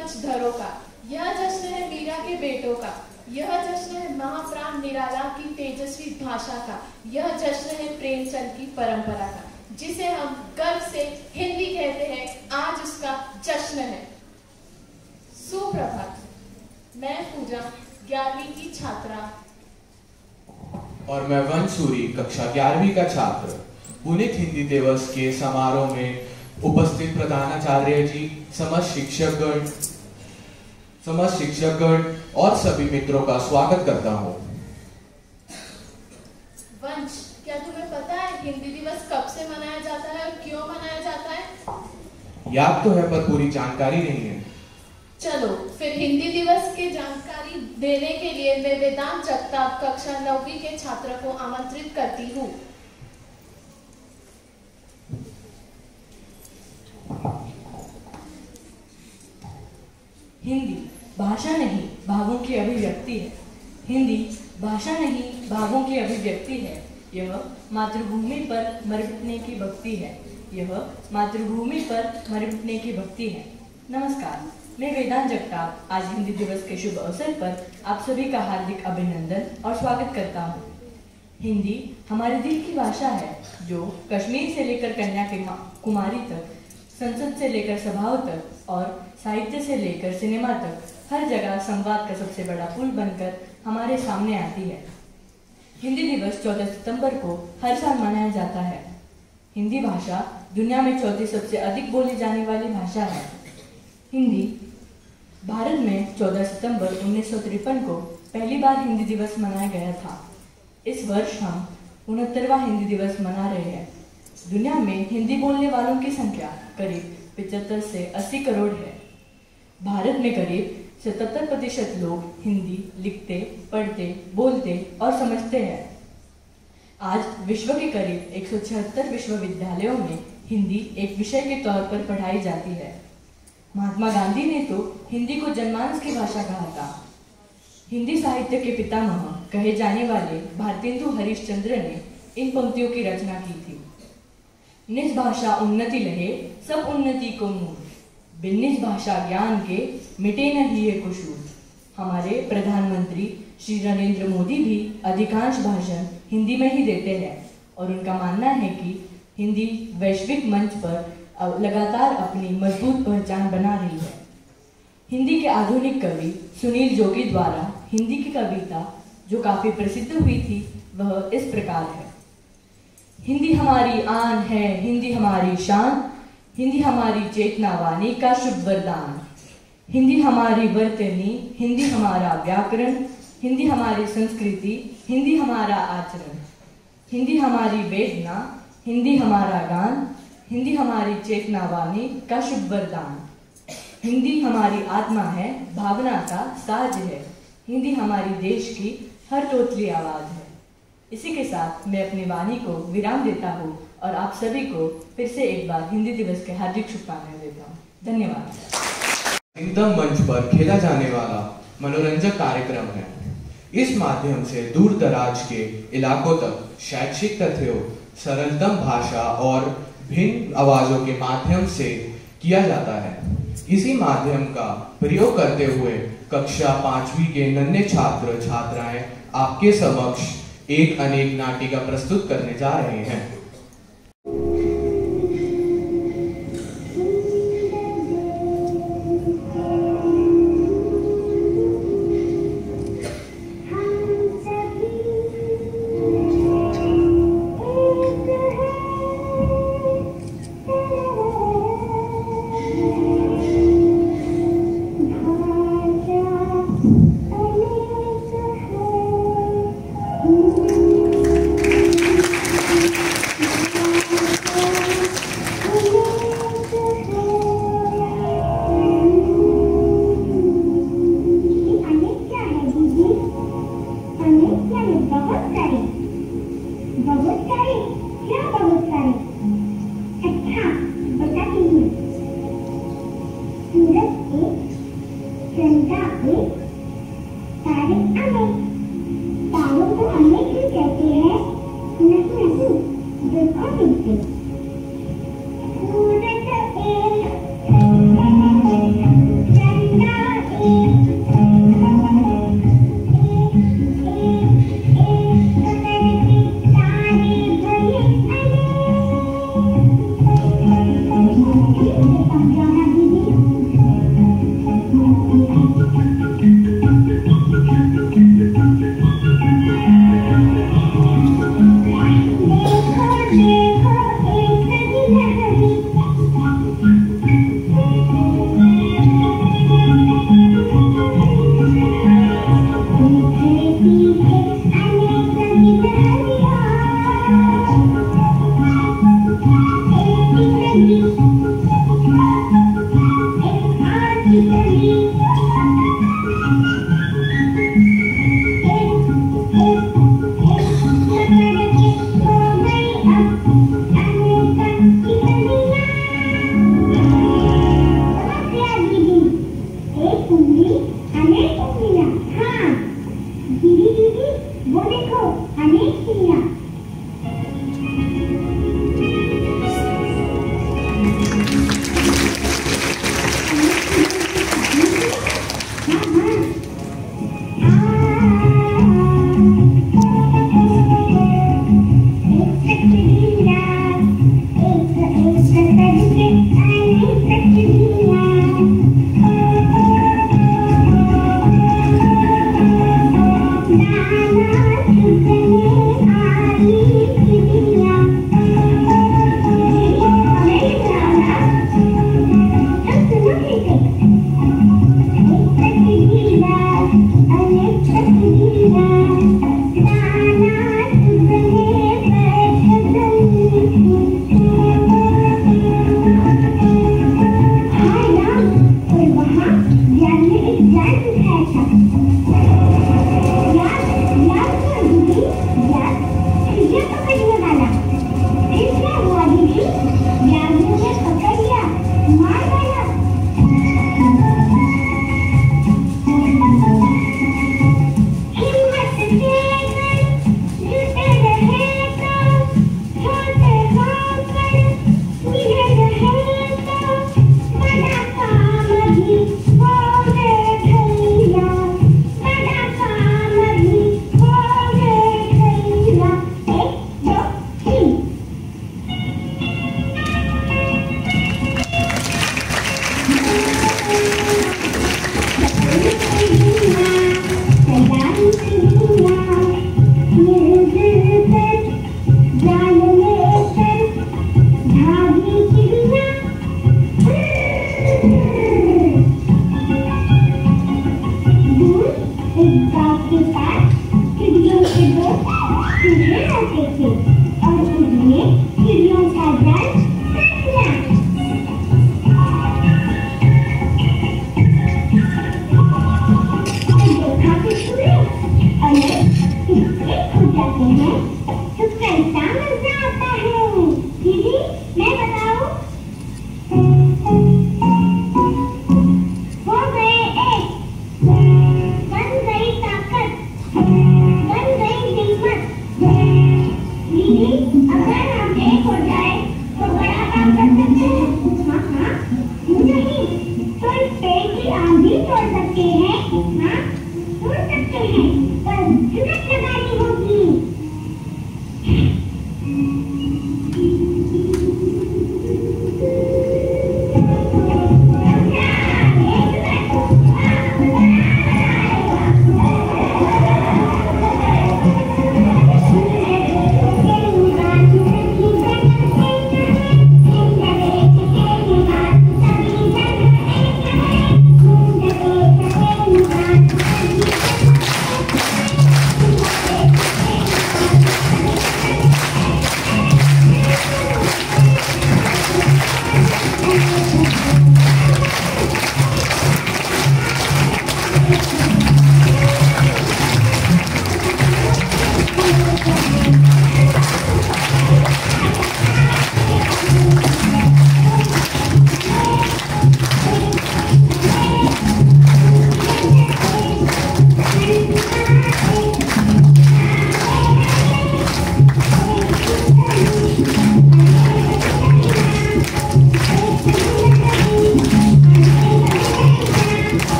वंशधरों का, यह जश्न है मीरा के बेटों का, यह जश्न है महाप्राण निराला की तेजस्वी भाषा का, यह जश्न है प्रेमचंद की परंपरा का, जिसे हम गर्व से हिंदी कहते हैं। आज उसका जश्न है। सुप्रभात। मैं पूजा 11वीं की छात्रा और मैं वंशसूरी कक्षा 11वीं का छात्र पुनीत हिंदी दिवस के समारोह में उपस्थित प्रधानाचार्य जी, समस्त शिक्षकगण और सभी मित्रों का स्वागत करता हूँ। वंश, क्या तुम्हें पता है हिंदी दिवस कब से मनाया जाता है और क्यों मनाया जाता है? याद तो है पर पूरी जानकारी नहीं है। चलो फिर हिंदी दिवस की जानकारी देने के लिए मैं वेदांत जगताप कक्षा 9वीं के छात्र को आमंत्रित करती हूँ। हिंदी भाषा नहीं भावों की अभिव्यक्ति है। हिंदी भाषा नहीं भावों की अभिव्यक्ति है। यह मातृभूमि पर मरमिटने की भक्ति है। यह मातृभूमि पर मरमिटने की भक्ति है। नमस्कार, मैं वेदांत जगताप आज हिंदी दिवस के शुभ अवसर पर आप सभी का हार्दिक अभिनंदन और स्वागत करता हूँ। हिंदी हमारे दिल की भाषा है जो कश्मीर से लेकर कन्याकुमारी तक, संसद से लेकर सभाओं तक और साहित्य से लेकर सिनेमा तक हर जगह संवाद का सबसे बड़ा पुल बनकर हमारे सामने आती है। हिंदी दिवस 14 सितंबर को हर साल मनाया जाता है। हिंदी भाषा दुनिया में चौथी सबसे अधिक बोली जाने वाली भाषा है। हिंदी भारत में 14 सितंबर 1953 को पहली बार हिंदी दिवस मनाया गया था। इस वर्ष हम 69वां हिंदी दिवस मना रहे हैं। दुनिया में हिंदी बोलने वालों की संख्या करीब 75 से 80 करोड़ है। भारत में करीब 77% लोग हिंदी लिखते, पढ़ते, बोलते और समझते हैं। आज विश्व के करीब 176 विश्वविद्यालयों में हिंदी एक विषय के तौर पर पढ़ाई जाती है। महात्मा गांधी ने तो हिंदी को जनमानस की भाषा कहा था। हिंदी साहित्य के पितामह कहे जाने वाले भारतेंदु हरिश्चंद्र ने इन पंक्तियों की रचना की थी। निज भाषा उन्नति लहे, सब उन्नति को मूल, बिन निज भाषा ज्ञान के मिटे न हिये कुशूल। हमारे प्रधानमंत्री श्री नरेंद्र मोदी भी अधिकांश भाषण हिंदी में ही देते हैं और उनका मानना है कि हिंदी वैश्विक मंच पर लगातार अपनी मजबूत पहचान बना रही है। हिंदी के आधुनिक कवि सुनील जोगी द्वारा हिंदी की कविता जो काफी प्रसिद्ध हुई थी वह इस प्रकार है। हिंदी हमारी आन है, हिंदी हमारी शान, हिंदी हमारी चेतना वाणी का शुभ वरदान। हिंदी हमारी वर्तनी, हिंदी हमारा व्याकरण, हिंदी हमारी संस्कृति, हिंदी हमारा आचरण। हिंदी हमारी वेदना, हिंदी हमारा गान, हिंदी हमारी चेतना वाणी का शुभ वरदान। हिंदी हमारी आत्मा है, भावना का साज है, हिंदी हमारी देश की हर तोतली आवाज है। इसी के साथ मैं अपनी वाणी को विराम देता हूँ और आप सभी को फिर से एक बार हिंदी दिवस के हार्दिक शुभकामनाएं देता हूँ। धन्यवाद। एकदम मंच पर खेला जाने वाला मनोरंजक कार्यक्रम है। इस माध्यम से दूर दराज के इलाकों तक शैक्षिक तथ्यों, सरलतम भाषा और भिन्न आवाजों के माध्यम से किया जाता है। इसी माध्यम का प्रयोग करते हुए कक्षा 5वीं के नन्हे छात्र छात्राएं आपके समक्ष एक अनेक नाटिका प्रस्तुत करने जा रहे हैं।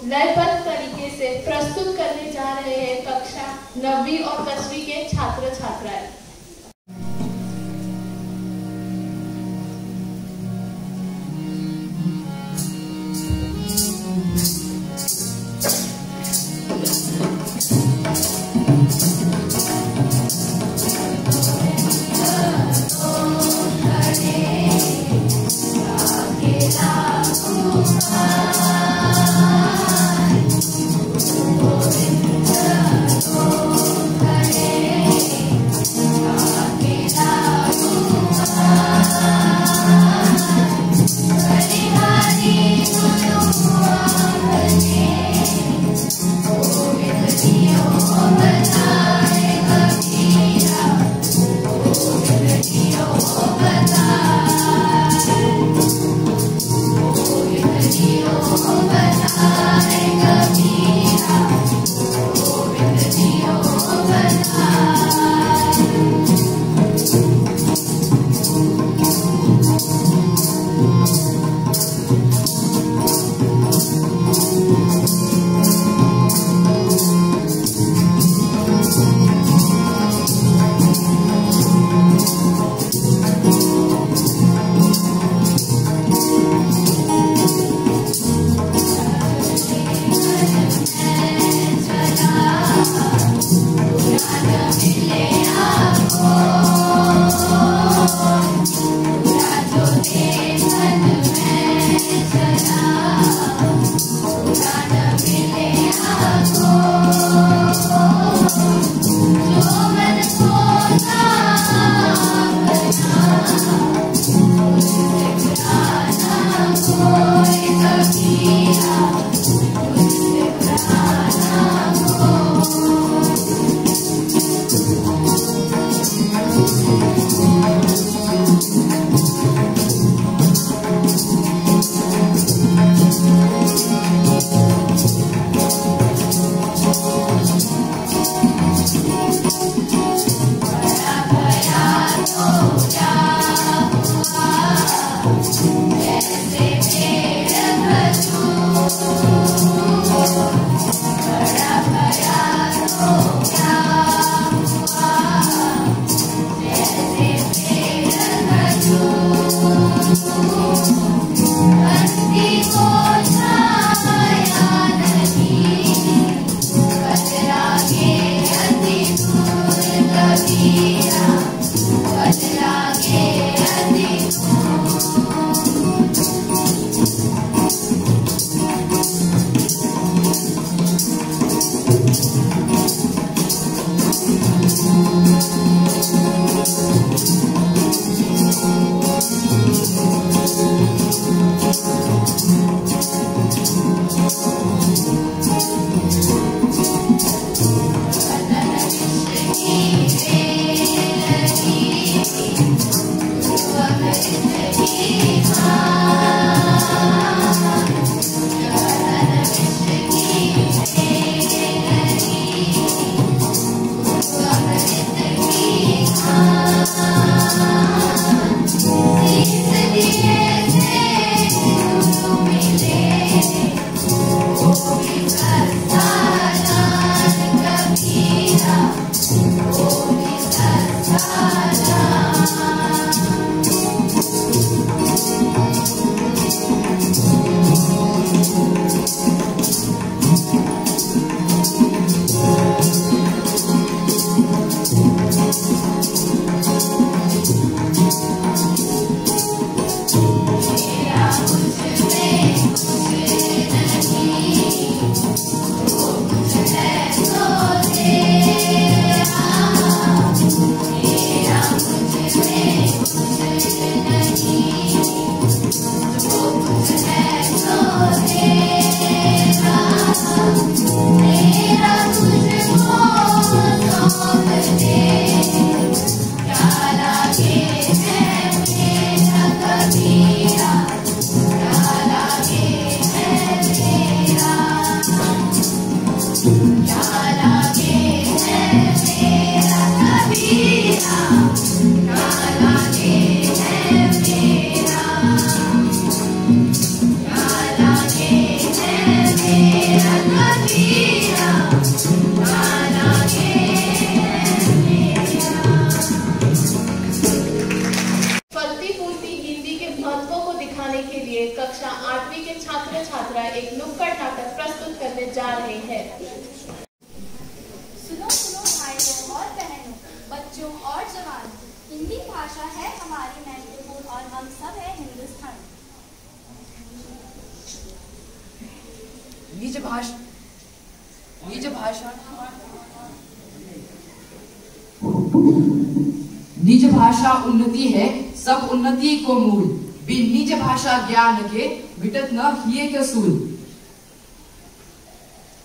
लयबद्ध तरीके से प्रस्तुत करने जा रहे हैं कक्षा 9वीं और 10वीं के छात्र छात्राएं। हिंदी भाषा है हमारी महत्वपूर्ण और हम सब है हिंदुस्तान। निज भाषा उन्नति है सब उन्नति को मूल, बिन निज भाषा ज्ञान के विटत न हिये के सूल।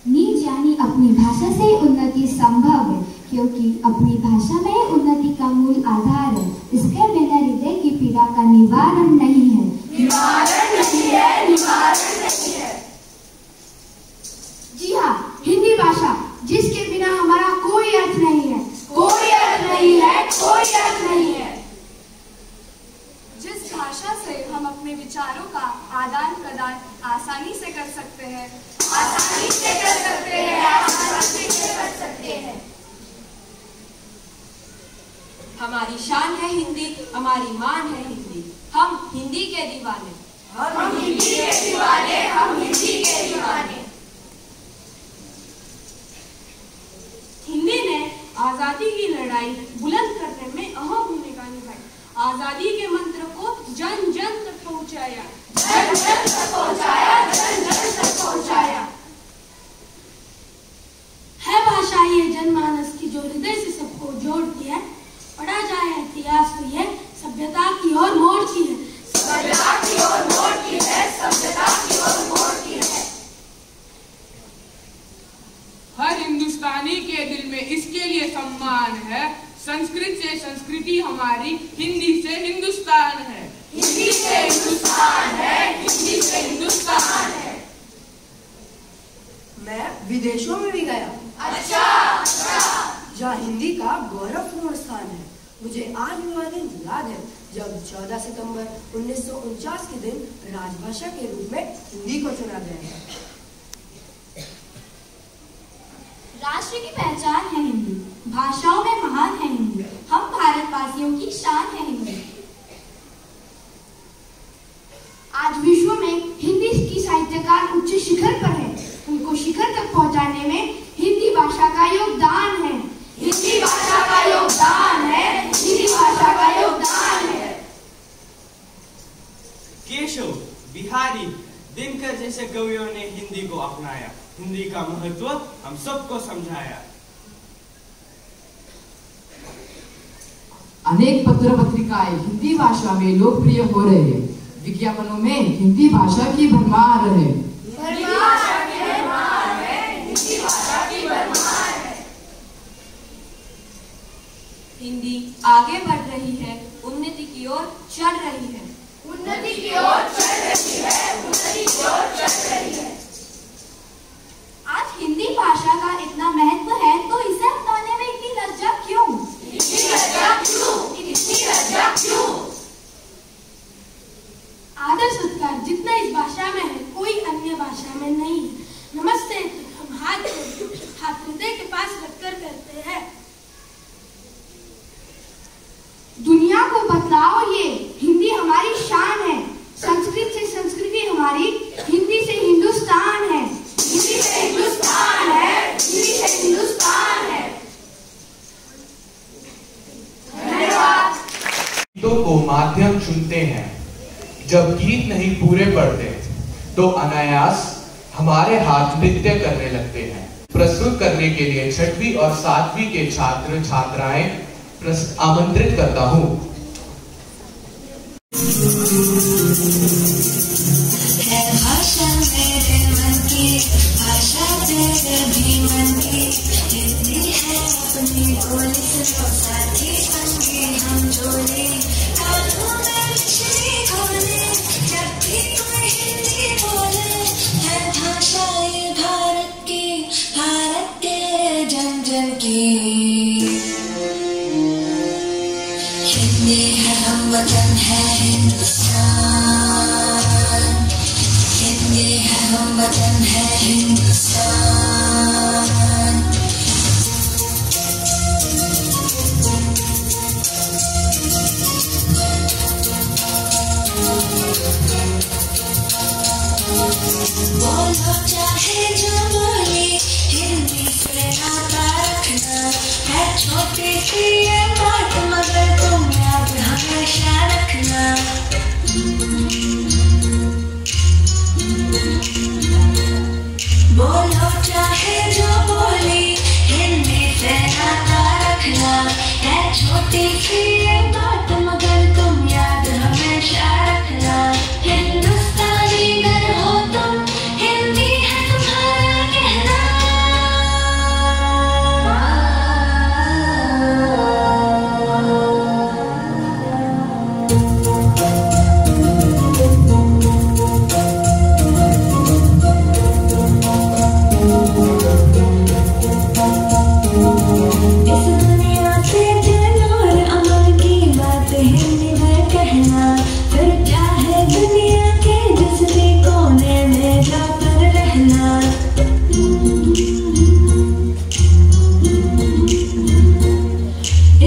निज यानी अपनी भाषा से उन्नति संभव है, क्योंकि अपनी भाषा में उन्नति का मूल आधार है। इसके बिना हृदय की पीड़ा का निवारण नहीं है। जी हाँ, हिंदी भाषा जिसके बिना हमारा कोई अर्थ नहीं है, कोई अर्थ नहीं है, कोई अर्थ नहीं है। जिस भाषा से हम अपने विचारों का आदान प्रदान आसानी से कर सकते हैं, आसानी से कर सकते हैं, आसानी से कर सकते हैं। हमारी शान है हिंदी, हमारी मान है हिंदी, हम हिंदी के दीवाने, हम हिंदी के दीवाने, हम हिंदी के दीवाने। हिंदी ने आजादी की लड़ाई बुलंद करने में अहम भूमिका निभाई। आजादी के मंत्र को जन जन तक पहुंचाया, जन जन तक पहुंचाया, जन जन तक पहुंचाया। है भाषा ये जनमानस की जो हृदय से सबको जोड़ती है। पढ़ा जाए इतिहास तो ये सभ्यता की ओर मोड़ती है, सभ्यता की ओर मोड़ती है, सभ्यता की ओर मोड़ती है। हर हिंदुस्तानी के दिल में इसके लिए सम्मान है। संस्कृत से संस्कृति हमारी, हिंदी से हिंदुस्तान है, हिंदी से हिंदुस्तान है, हिंदी से हिंदुस्तान है। मैं विदेशों में भी गया, अच्छा। जहाँ हिंदी का गौरवपूर्ण स्थान है। मुझे आज भी वह दिन याद है जब 14 सितंबर 1949 के दिन राजभाषा के रूप में हिंदी को चुना गया। राष्ट्र की पहचान है हिंदी, भाषाओं में महान है हिंदी, हम भारतवासियों की शान है हिंदी। आज विश्व में हिंदी की साहित्यकार उच्च शिखर पर है। उनको शिखर तक पहुंचाने में हिंदी भाषा का योगदान है, हिंदी भाषा का योगदान है, हिंदी भाषा का योगदान है। केशव, बिहारी, दिनकर जैसे कवियों ने हिंदी को अपनाया, हिंदी का महत्व हम सबको समझाया। अनेक पत्र पत्रिकाएं हिंदी भाषा में लोकप्रिय हो रहे हैं। विज्ञापनों में हिंदी भाषा की भरमार है, हिंदी भाषा की भरमार है, हिंदी भाषा की भरमार है। हिंदी आगे बढ़ रही है, उन्नति की ओर चढ़ रही है, उन्नति की ओर चढ़ रही है, उन्नति की ओर चढ़ रही है। आज हिंदी भाषा का इतना महत्व है तो इसे अपनाने में इतनी लज्जा क्यों? इतनी लज्जा क्यों? इतनी लज्जा क्यों? आदर सत्कार जितना इस भाषा में है कोई अन्य भाषा में नहीं है। नमस्ते हम हाथ हृदय के पास रखकर करते हैं। दुनिया को बतलाओ ये हिंदी हमारी शान है। संस्कृत से संस्कृति हमारी, हिंदी से हिंदुस्तान है, हिंदी से हिंदुस्तान है, हिंदी से हिंदुस्तान है। धन्यवाद। गीतों को माध्यम चुनते हैं, जब गीत नहीं पूरे पढ़ते तो अनायास हमारे हाथ नृत्य करने लगते हैं। प्रस्तुत करने के लिए 6वीं और 7वीं के छात्र छात्राएं आमंत्रित करता हूं। है भाषा मेरे मन की, भाषा तेरे भी मन की, हिंदी है अपनी बोली, सुनो साथी संगी हम जोड़ी, कानों में मिश्री घोले, जब भी कोई हिंदी बोले, है भाषा ये भारत की, भारत के जन जन की। हिंदी है हम वतन है हिंदुस्तान, हिंदी है हम वतन है हिंदुस्तान। बोलो चाहे जो बोली, हिंदी से नाता रखना है छोटी सी ये बात, मगर तुम रखना। बोलो चाहे जो बोली, हिंदी से नाता रखना। है छोटी सी ये बात मगर तुम याद हमेशा रखना। हिंदुस्तानी अगर हो तुम, हिंदी है तुम्हारा कहना। इस दुनिया से जन और अमन की बात हिंदी में कहना। फिर चाहे दुनिया के जिस भी कोने में जाकर रहना।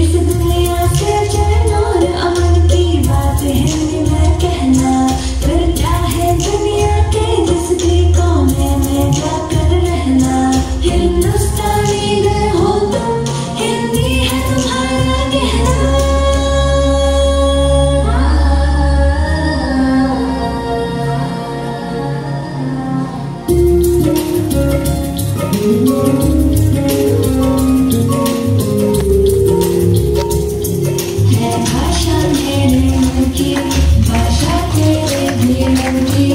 इस दुनिया से जन और अमन की बात हिंदी में कहना। फिर चाहे दुनिया के जिस भी कोने में जाकर रहना। हिंदुस्तानी अगर हो तुम, हिंदी है तुम्हारा कहना। है भाषा मेरे मन की, भाषा तेरे भी मन की।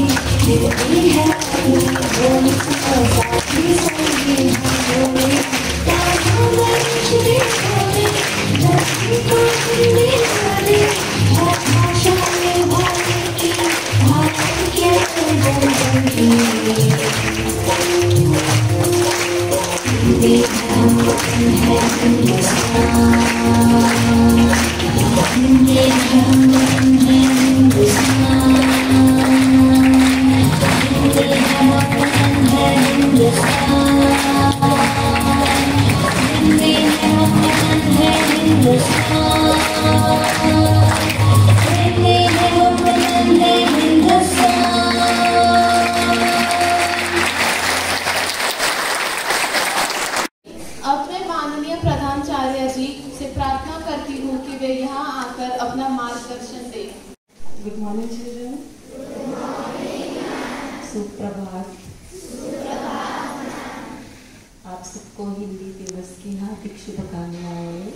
हिंदी है अपनी बोली, और साथी संगी हम बोली। तारों में बिजली सोने, धरती को हिंदी बोली। है भाषा में बोलने की, भारत के गुंजन की। हिंदी है वतन है हिंदुस्तान। हिंदी है वतन है हिंदुस्तान। हिंदी है वतन है हिंदुस्तान। हिंदी है वतन है हिंदुस्तान। हिंदी है वतन है हिंदुस्तान। अब मैं माननीय प्रधानाचार्य जी से प्रार्थना करती हूँ कि वे यहाँ आकर अपना मार्गदर्शन दें। Good morning children. सुप्रभात। आप सबको हिंदी दिवस की हार्दिक शुभकामनाएं।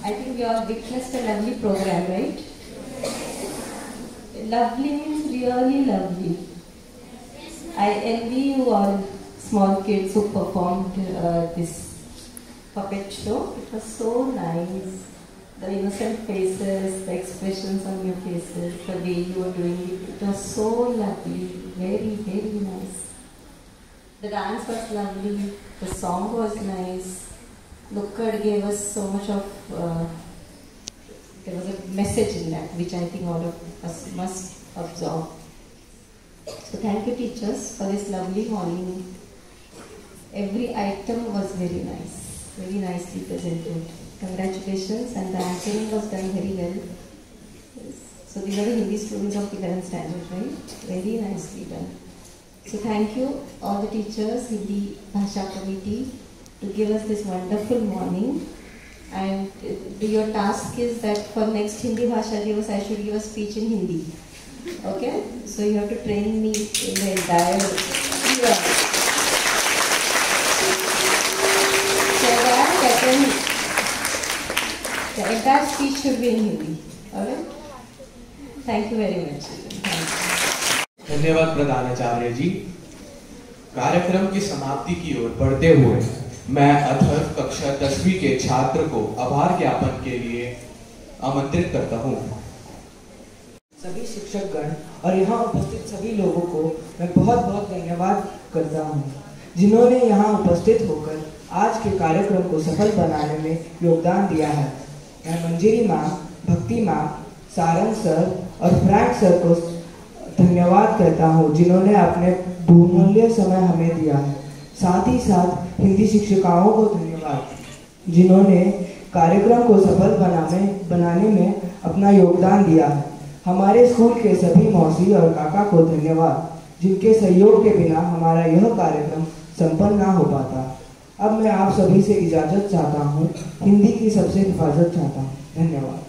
I think you all witnessed a lovely program, right? Lovely means really lovely. I envy you all small kids who performed this puppet show. It was so nice. The innocent faces, the expressions on your faces, the way you were doing it. It was so lovely. Very, very nice. The dance was lovely. The song was nice. Lukkad gave us so much of, there was a message in that which I think all of us must absorb. So thank you teachers for this lovely morning. Every item was very nicely presented. Congratulations, and the anchoring was done very well. Yes. So these are the Hindi students of 11th standard, right? Very nicely done. So thank you all the teachers, Hindi Bhasha Committee, to give us this wonderful morning. And your task is that for next Hindi Bhasha Divas I should give a speech in Hindi. Okay? So you have to train me in the entire year. So the entire speech should be in Hindi. Alright? Thank you very much. धन्यवाद प्रधानाचार्य जी। कार्यक्रम की समाप्ति की ओर बढ़ते हुए मैं अथर्व कक्षा 10वीं के छात्र को आभार ज्ञापन के लिए आमंत्रित करता हूँ। सभी शिक्षकगण और यहाँ उपस्थित सभी लोगों को मैं बहुत बहुत धन्यवाद करता हूँ, जिन्होंने यहाँ उपस्थित होकर आज के कार्यक्रम को सफल बनाने में योगदान दिया है। मैं मंजिरी मैम, भक्ति मैम, सारंग सर और फ्रैंक सर को धन्यवाद करता हूँ, जिन्होंने अपने बहुमूल्य समय हमें दिया है। साथ ही साथ हिंदी शिक्षिकाओं को धन्यवाद, जिन्होंने कार्यक्रम को सफल बनाने में अपना योगदान दिया है। हमारे स्कूल के सभी मौसी और काका को धन्यवाद, जिनके सहयोग के बिना हमारा यह कार्यक्रम संपन्न ना हो पाता। अब मैं आप सभी से इजाज़त चाहता हूँ। हिंदी की सबसे हिफाजत चाहता हूँ। धन्यवाद।